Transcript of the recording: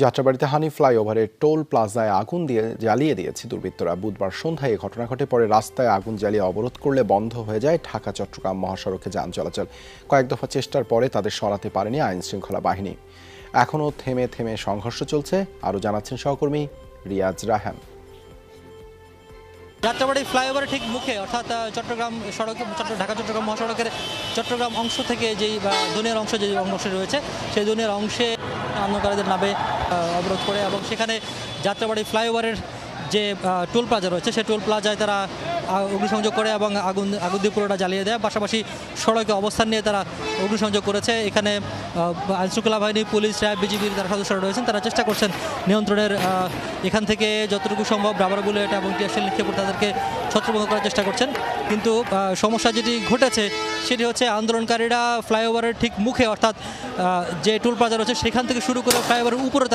যাত্রাবাড়িতে হানি ফ্লাইওভারের টোল প্লাজায় আগুন দিয়ে জ্বালিয়ে দিয়েছে দুর্বৃত্তরা। বুধবার সন্ধ্যায় এই ঘটনা ঘটে। পরে রাস্তায় আগুন জ্বালিয়ে অবরোধ করলে বন্ধ হয়ে যায় ঢাকা চট্টগ্রাম মহাসড়কে যান চলাচল। কয়েক দফা চেষ্টার পরে তাদের সরাতে পারেনি আইন শৃঙ্খলা বাহিনী। এখনও থেমে থেমে সংঘর্ষ চলছে। আরও জানাচ্ছেন সহকর্মী রিয়াজ রাহান। যাত্রাবাড়ি ফ্লাইওভারের ঠিক মুখে অর্থাৎ চট্টগ্রাম সড়ক ঢাকা চট্টগ্রাম মহাসড়কের চট্টগ্রাম অংশ থেকে যেই দুনিয়ার অংশ যে অংশ রয়েছে সেই দুনিয়ার অংশে আন্দোলনকারীদের নামে অবরোধ করে এবং সেখানে যাত্রাবাড়ি ফ্লাইওভারের যে টোল প্লাজা রয়েছে সেই টোল প্লাজায় তারা অগ্নিসংযোগ করে এবং আগুন দিয়ে পুরোটা জ্বালিয়ে দেয়। পাশাপাশি সড়কে অবস্থান নিয়ে তারা অগ্নিসংযোগ করেছে। এখানে আইনশৃঙ্খলা বাহিনী, পুলিশ, র্যাব, বিজিবির যারা সদস্যরা রয়েছেন তারা চেষ্টা করছেন নিয়ন্ত্রণের। এখান থেকে যতটুকু সম্ভব রাবার বুলেট এবং টিয়ারশেল নিক্ষেপ করে তাদেরকে ছত্রভঙ্গ করার চেষ্টা করছেন। কিন্তু সমস্যা যেটি ঘটেছে সেটি হচ্ছে আন্দোলনকারীরা ফ্লাইওভারের ঠিক মুখে অর্থাৎ যে টোল প্লাজা রয়েছে সেখান থেকে শুরু করে ফ্লাইওভারের উপরে